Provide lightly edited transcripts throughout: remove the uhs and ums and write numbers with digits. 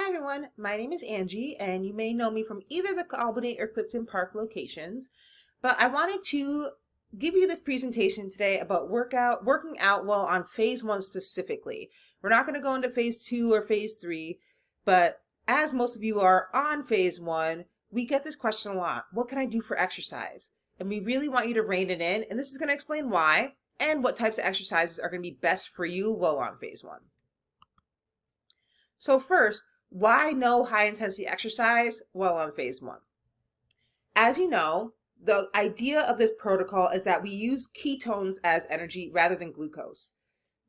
Hi everyone, my name is Angie, and you may know me from either the Albany or Clifton Park locations. But I wanted to give you this presentation today about working out well on phase one specifically. We're not going to go into phase two or phase three, but as most of you are on phase one, we get this question a lot. What can I do for exercise? And we really want you to rein it in, and this is going to explain why and what types of exercises are going to be best for you while on phase one. So first, why no high intensity exercise while on phase one? As you know, the idea of this protocol is that we use ketones as energy rather than glucose.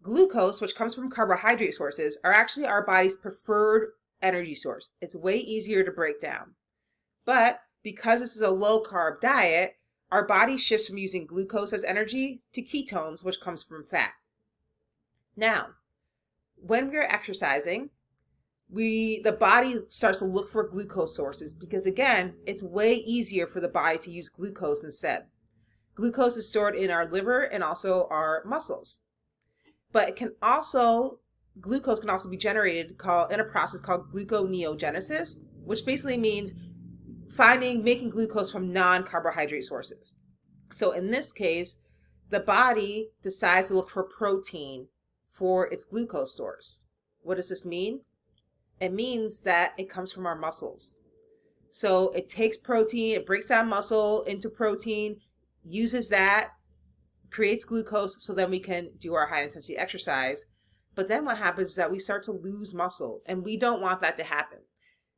Glucose, which comes from carbohydrate sources, are actually our body's preferred energy source. It's way easier to break down. But because this is a low carb diet, our body shifts from using glucose as energy to ketones, which comes from fat. Now, when we're exercising, the body starts to look for glucose sources because, again, it's way easier for the body to use glucose instead. Glucose is stored in our liver and also our muscles. But glucose can also be generated in a process called gluconeogenesis, which basically means making glucose from non-carbohydrate sources. So in this case, the body decides to look for protein for its glucose source. What does this mean? It means that it comes from our muscles. So it takes protein, it breaks down muscle into protein, uses that, creates glucose, so then we can do our high intensity exercise. But then what happens is that we start to lose muscle, and we don't want that to happen.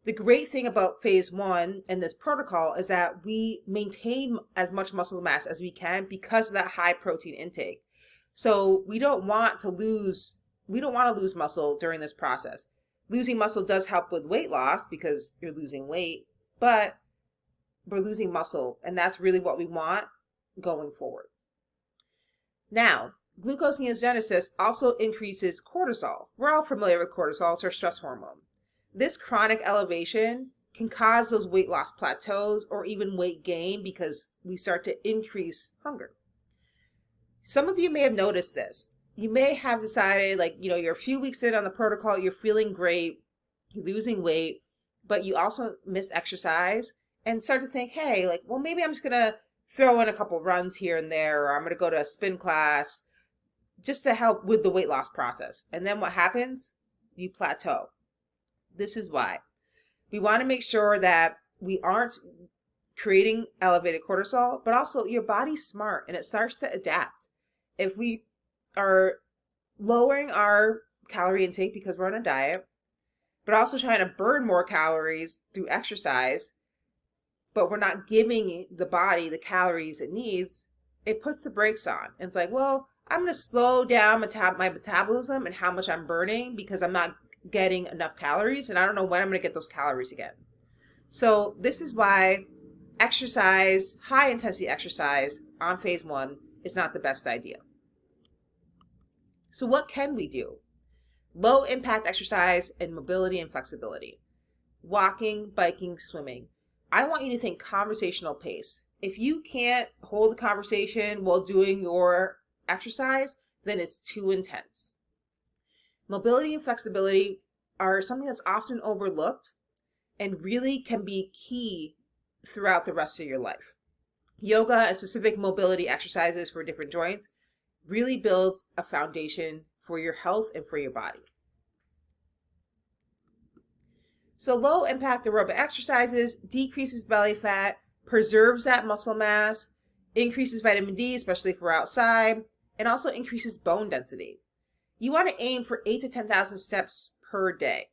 The great thing about phase one and this protocol is that we maintain as much muscle mass as we can because of that high protein intake. So we don't want to lose muscle during this process. Losing muscle does help with weight loss because you're losing weight, but we're losing muscle, and that's really what we want going forward. Now, gluconeogenesis also increases cortisol. We're all familiar with cortisol. It's our stress hormone. This chronic elevation can cause those weight loss plateaus or even weight gain because we start to increase hunger. Some of you may have noticed this. You may have decided, you're a few weeks in on the protocol, you're feeling great, you're losing weight, but you also miss exercise and start to think, hey, maybe I'm just going to throw in a couple runs here and there, or I'm going to go to a spin class just to help with the weight loss process. And then what happens? You plateau. This is why. We want to make sure that we aren't creating elevated cortisol, but also your body's smart and it starts to adapt. If we are lowering our calorie intake because we're on a diet, but also trying to burn more calories through exercise, but we're not giving the body the calories it needs, it puts the brakes on. And it's like, well, I'm going to slow down my metabolism and how much I'm burning because I'm not getting enough calories, and I don't know when I'm going to get those calories again. So this is why high intensity exercise on phase one is not the best idea. So what can we do? Low impact exercise and mobility and flexibility. Walking, biking, swimming. I want you to think conversational pace. If you can't hold a conversation while doing your exercise, then it's too intense. Mobility and flexibility are something that's often overlooked and really can be key throughout the rest of your life. Yoga and specific mobility exercises for different joints really builds a foundation for your health and for your body. So low impact aerobic exercises decreases belly fat, preserves that muscle mass, increases vitamin D, especially if we're outside, and also increases bone density. You want to aim for 8,000 to 10,000 steps per day.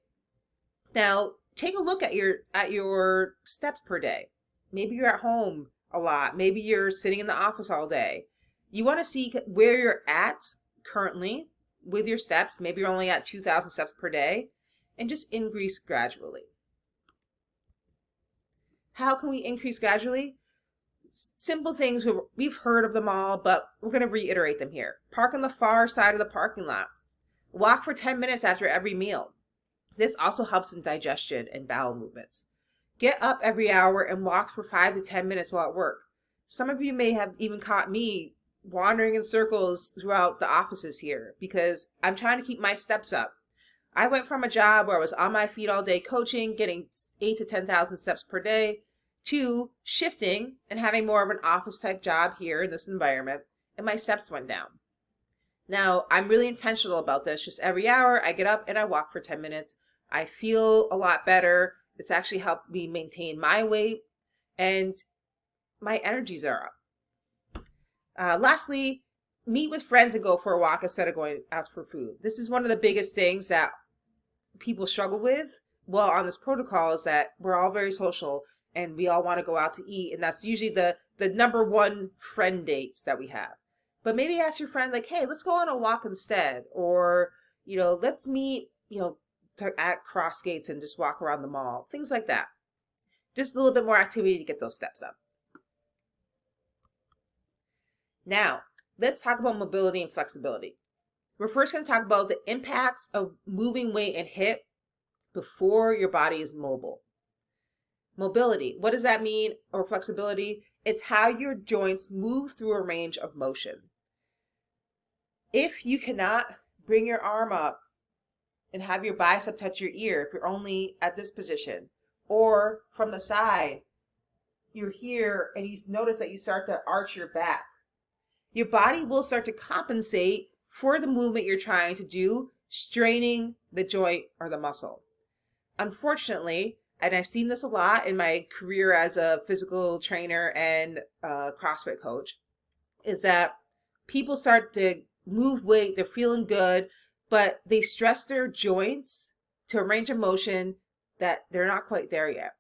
Now, take a look at your steps per day. Maybe you're at home a lot. Maybe you're sitting in the office all day. You want to see where you're at currently with your steps. Maybe you're only at 2,000 steps per day, and just increase gradually. How can we increase gradually? Simple things, we've heard of them all, but we're going to reiterate them here. Park on the far side of the parking lot. Walk for 10 minutes after every meal. This also helps in digestion and bowel movements. Get up every hour and walk for 5 to 10 minutes while at work. Some of you may have even caught me wandering in circles throughout the offices here because I'm trying to keep my steps up. I went from a job where I was on my feet all day coaching, getting 8 to 10,000 steps per day, to shifting and having more of an office type job here in this environment, and my steps went down. Now, I'm really intentional about this. Just every hour I get up and I walk for 10 minutes. I feel a lot better. It's actually helped me maintain my weight, and my energies are up. Lastly, meet with friends and go for a walk instead of going out for food. This is one of the biggest things that people struggle with. Well, on this protocol is that we're all very social and we all want to go out to eat. And that's usually the number one friend dates that we have. But maybe ask your friend, like, hey, let's go on a walk instead. Or, let's meet, at Crossgates and just walk around the mall. Things like that. Just a little bit more activity to get those steps up. Now, let's talk about mobility and flexibility. We're first going to talk about the impacts of moving weight and HIIT before your body is mobile. Mobility, what does that mean? Or flexibility? It's how your joints move through a range of motion. If you cannot bring your arm up and have your bicep touch your ear, if you're only at this position, or from the side, you're here and you notice that you start to arch your back, your body will start to compensate for the movement you're trying to do, straining the joint or the muscle. Unfortunately, and I've seen this a lot in my career as a physical trainer and CrossFit coach, is that people start to move weight, they're feeling good, but they stress their joints to a range of motion that they're not quite there yet.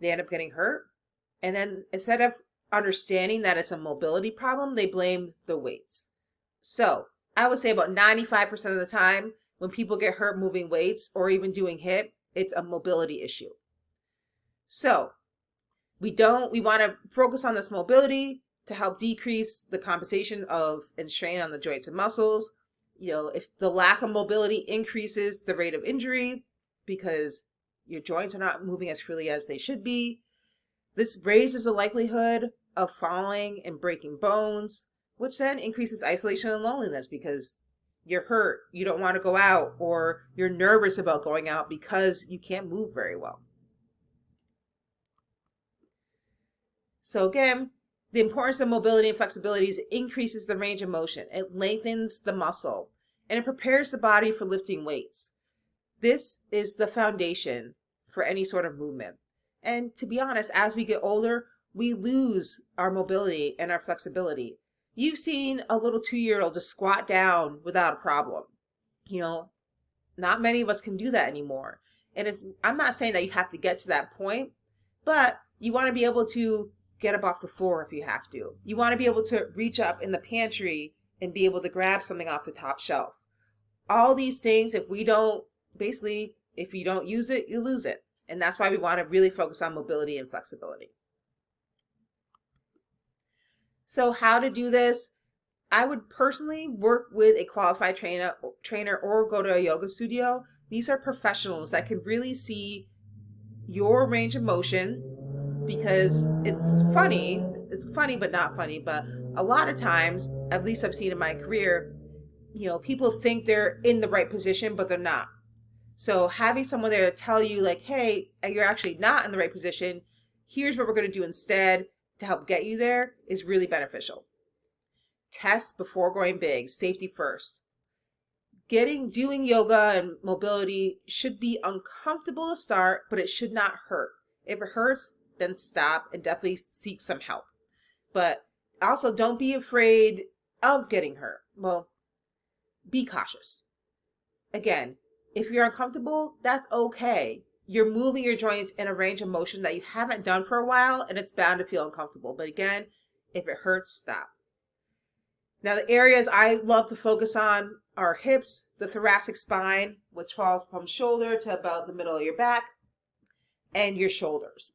They end up getting hurt. And then instead of understanding that it's a mobility problem, they blame the weights. So I would say about 95% of the time when people get hurt moving weights or even doing HIIT, it's a mobility issue. So we want to focus on this mobility to help decrease the compensation of and strain on the joints and muscles. If the lack of mobility increases the rate of injury because your joints are not moving as freely as they should be, this raises the likelihood of falling and breaking bones, which then increases isolation and loneliness because you're hurt, you don't want to go out, or you're nervous about going out because you can't move very well. So again, the importance of mobility and flexibility is it increases the range of motion, it lengthens the muscle, and it prepares the body for lifting weights. This is the foundation for any sort of movement. And to be honest, as we get older, we lose our mobility and our flexibility. You've seen a little 2-year-old just squat down without a problem. Not many of us can do that anymore. And I'm not saying that you have to get to that point, but you want to be able to get up off the floor if you have to. You want to be able to reach up in the pantry and be able to grab something off the top shelf. All these things, if you don't use it, you lose it. And that's why we want to really focus on mobility and flexibility. So how to do this? I would personally work with a qualified trainer or go to a yoga studio. These are professionals that can really see your range of motion, because it's funny but not funny. But a lot of times, at least I've seen in my career, people think they're in the right position, but they're not. So having someone there to tell you like, hey, you're actually not in the right position, here's what we're going to do instead to help get you there is really beneficial. Test before going big, safety first. Doing yoga and mobility should be uncomfortable to start, but it should not hurt. If it hurts, then stop and definitely seek some help. But also don't be afraid of getting hurt. Well, be cautious. Again, if you're uncomfortable, that's okay. You're moving your joints in a range of motion that you haven't done for a while, and it's bound to feel uncomfortable. But again, if it hurts, stop. Now, the areas I love to focus on are hips, the thoracic spine, which falls from shoulder to about the middle of your back, and your shoulders.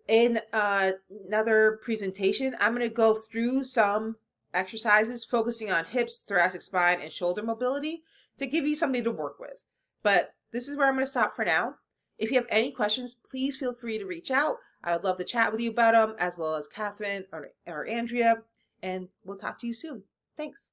In another presentation, I'm going to go through some exercises focusing on hips, thoracic spine, and shoulder mobility to give you something to work with. But this is where I'm going to stop for now. If you have any questions, please feel free to reach out. I would love to chat with you about them, as well as Catherine or Andrea, and we'll talk to you soon. Thanks.